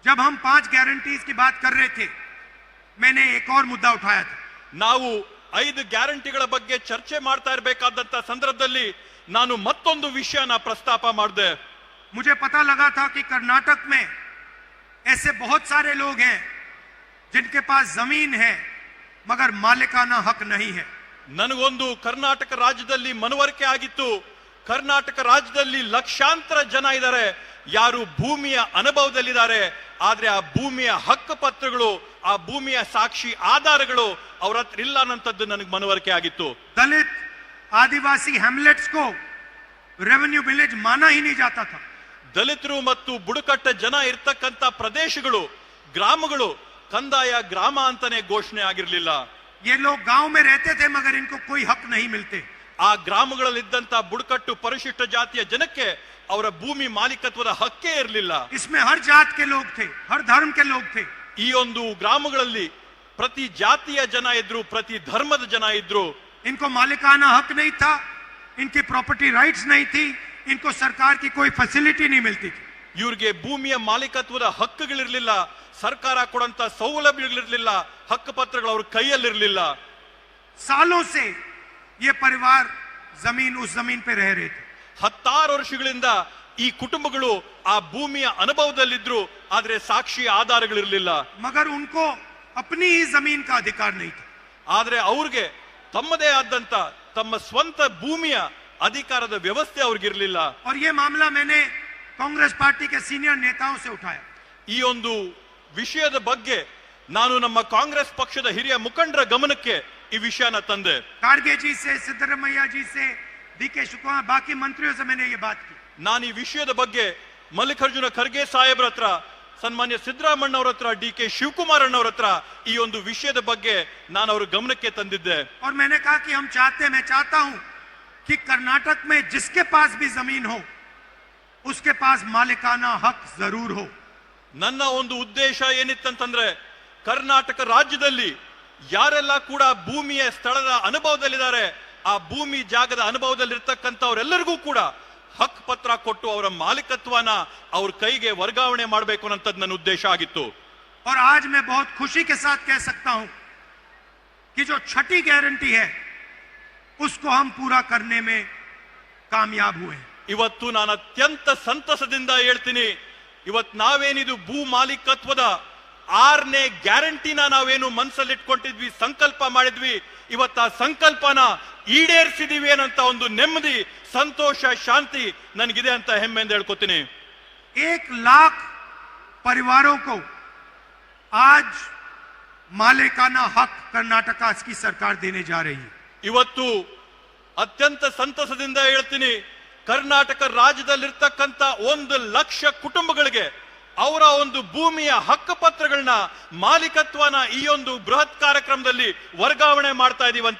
जब हम 5 गारंटीज की बात कर रहे थे, मैंने एक और मुद्दा उठाया था। ನಾವು 5 ಗ್ಯಾರಂಟಿಗಳ ಬಗ್ಗೆ ಚರ್ಚೆ ಮಾಡ್ತಾ ಇರಬೇಕಾದಂತ ಸಂದರ್ಭದಲ್ಲಿ ನಾನು ಮತ್ತೊಂದು ವಿಷಯನ ಪ್ರಸ್ತಾಪ ಮಾಡಿದೆ. मुझे पता लगा था कि कर्नाटक में ऐसे बहुत सारे लोग हैं जिनके पास जमीन है मगर मालिकाना हक नहीं है. ನನಗೊಂದು ಕರ್ನಾಟಕ ರಾಜ್ಯದಲ್ಲಿ ಮನವರಿಕೆ ಆಗಿತ್ತು. ಕರ್ನಾಟಕ ರಾಜ್ಯದಲ್ಲಿ ಲಕ್ಷಾಂತರ ಜನ ಇದ್ದಾರೆ, ಯಾರು ಭೂಮಿಯ ಅನುಭವದಲ್ಲಿದ್ದಾರೆ, ಆದ್ರೆ ಆ ಭೂಮಿಯ ಹಕ್ಕು ಪತ್ರಗಳು, ಆ ಭೂಮಿಯ ಸಾಕ್ಷಿ ಆಧಾರಗಳು ಅವರ ಹತ್ರ ಇಲ್ಲ ಅನ್ನೋಂಥದ್ದು ನನಗೆ ಮನವರಿಕೆ ಆಗಿತ್ತು. दलित आदिवासी हैमलेट्स को रेवेन्यू विलेज माना ही नहीं जाता था. ದಲಿತರು ಮತ್ತು ಬುಡಕಟ್ಟ ಜನ ಇರ್ತಕ್ಕಂಥ ಪ್ರದೇಶಗಳು, ಗ್ರಾಮಗಳು ಕಂದಾಯ ಗ್ರಾಮ ಅಂತಾನೆ ಘೋಷಣೆ ಆಗಿರಲಿಲ್ಲ. ये लोग गांव में रहते थे मगर इनको कोई हक नहीं मिलते. ಆ ಗ್ರಾಮಗಳಲ್ಲಿದ್ದಂತ ಬುಡಕಟ್ಟು ಪರಿಶಿಷ್ಟ ಜಾತಿಯ ಜನಕ್ಕೆ ಅವರ ಭೂಮಿ ಮಾಲೀಕತ್ವದ ಹಕ್ಕೇ ಇರಲಿಲ್ಲ. इसमें हर जात के लोग थे, हर धर्म के लोग थे. ಈ ಒಂದು ಗ್ರಾಮಗಳಲ್ಲಿ ಪ್ರತಿ ಜಾತಿಯ ಜನ ಇದ್ರು, ಪ್ರತಿ ಧರ್ಮದ ಜನ ಇದ್ರು. इनको मालिकाना हक नहीं था, इनकी प्रॉपर्टी राइट्स नहीं थी, इनको सरकार की कोई फैसिलिटी नहीं मिलती थी. ಇವ್ರಿಗೆ ಭೂಮಿಯ ಮಾಲೀಕತ್ವದ ಹಕ್ಕುಗಳಿರ್ಲಿಲ್ಲ, ಸರ್ಕಾರ ಕೊಡಂತ ಸೌಲಭ್ಯಗಳಿರ್ಲಿಲ್ಲ, ಹಕ್ಕು ಪತ್ರಗಳು ಅವ್ರ ಕೈಯಲ್ಲಿರ್ಲಿಲ್ಲ. सालों से ये परिवार उस जमीन पे रह रहे थे. 16 ವರ್ಷಗಳಿಂದ ಈ ಕುಟುಂಬಗಳು ಆ ಭೂಮಿಯ ಅನುಭವದಲ್ಲಿದ್ರು, ಆದ್ರೆ ಸಾಕ್ಷಿ ಆಧಾರಗಳಿರ್ಲಿಲ್ಲ. मगर उनको अपनी ही जमीन का अधिकार नहीं था. ಆದ್ರೆ ಅವ್ರಿಗೆ ತಮ್ಮದೇ ಆದಂತ ತಮ್ಮ ಸ್ವಂತ ಭೂಮಿಯ ಅಧಿಕಾರದ ವ್ಯವಸ್ಥೆ ಅವ್ರಿಗಿರ್ಲಿಲ್ಲ. और ये मामला मैंने कांग्रेस पार्टी के सीनियर नेताओं से उठाया. ಈ ಒಂದು ವಿಷಯದ ಬಗ್ಗೆ ನಾನು ನಮ್ಮ ಕಾಂಗ್ರೆಸ್ ಪಕ್ಷದ ಹಿರಿಯ ಮುಖಂಡರ ಗಮನಕ್ಕೆ ಈ ವಿಷಯನ ತಂದೆ. ಖಾರ್ಗೆ ಜಿ से, सिद्धरमैया जी से, DK शिवकुमार, बाकी मंत्रियों से मैंने ये बात की. ನಾನು ಈ ವಿಷಯದ ಬಗ್ಗೆ ಮಲ್ಲಿಕಾರ್ಜುನ ಖರ್ಗೆ ಸಾಹೇಬ್ರ ಹತ್ರ, ಸನ್ಮಾನ್ಯ ಸಿದ್ದರಾಮಣ್ಣ ಅವರ ಹತ್ರ, DK ಶಿವಕುಮಾರ್ ಅಣ್ಣವ್ರ ಹತ್ರ ಈ ಒಂದು ವಿಷಯದ ಬಗ್ಗೆ ನಾನು ಅವ್ರ ಗಮನಕ್ಕೆ ತಂದಿದ್ದೆ. और मैंने कहा कि मैं चाहता हूं कि कर्नाटक में जिसके पास भी जमीन हो उसके पास मालिकाना हक जरूर हो. ನನ್ನ ಒಂದು ಉದ್ದೇಶ ಏನಿತ್ತಂತಂದ್ರೆ, ಕರ್ನಾಟಕ ರಾಜ್ಯದಲ್ಲಿ ಯಾರೆಲ್ಲ ಕೂಡ ಭೂಮಿಯ ಸ್ಥಳದ ಅನುಭವದಲ್ಲಿದ್ದಾರೆ, ಆ ಭೂಮಿ ಜಾಗದ ಅನುಭವದಲ್ಲಿರ್ತಕ್ಕಂಥವರೆಲ್ಲರಿಗೂ ಕೂಡ ಹಕ್ ಪತ್ರ ಕೊಟ್ಟು ಅವರ ಮಾಲೀಕತ್ವನ ಅವ್ರ ಕೈಗೆ ವರ್ಗಾವಣೆ ಮಾಡಬೇಕು ಅನ್ನೋದು ನನ್ನ ಉದ್ದೇಶ ಆಗಿತ್ತು. और आज मैं बहुत खुशी के साथ कह सकता हूं कि जो छठी गारंटी है उसको हम पूरा करने में कामयाब हुए. ಇವತ್ತು ನಾನು ಅತ್ಯಂತ ಸಂತಸದಿಂದ ಹೇಳ್ತೀನಿ, ಇವತ್ತು ನಾವೇನಿದು ಭೂ ಮಾಲೀಕತ್ವದ 6ನೇ ಗ್ಯಾರಂಟಿನ ನಾವೇನು ಮನಸ್ಸಲ್ಲಿಟ್ಕೊಂಡಿದ್ವಿ, ಸಂಕಲ್ಪ ಮಾಡಿದ್ವಿ, ಇವತ್ತು ಆ ಸಂಕಲ್ಪನ ಈಡೇರಿಸಿದೀವಿ ಅನ್ನೋಂತ ಒಂದು ನೆಮ್ಮದಿ, ಸಂತೋಷ, ಶಾಂತಿ ನನಗಿದೆ ಅಂತ ಹೆಮ್ಮೆಯಿಂದ ಹೇಳ್ಕೊತೀನಿ. 1 लाख परिवारों को आज मालिकाना हक कर्नाटका की सरकार देने जा रही है. ಇವತ್ತು ಅತ್ಯಂತ ಸಂತಸದಿಂದ ಹೇಳ್ತೀನಿ, ಕರ್ನಾಟಕ ರಾಜ್ಯದಲ್ಲಿರ್ತಕ್ಕಂಥ 1 ಲಕ್ಷ ಕುಟುಂಬಗಳಿಗೆ ಅವರ ಒಂದು ಭೂಮಿಯ ಹಕ್ಕು ಪತ್ರಗಳನ್ನ, ಮಾಲೀಕತ್ವನ ಈ ಒಂದು ಬೃಹತ್ ಕಾರ್ಯಕ್ರಮದಲ್ಲಿ ವರ್ಗಾವಣೆ ಮಾಡ್ತಾ ಇದೀವಿ.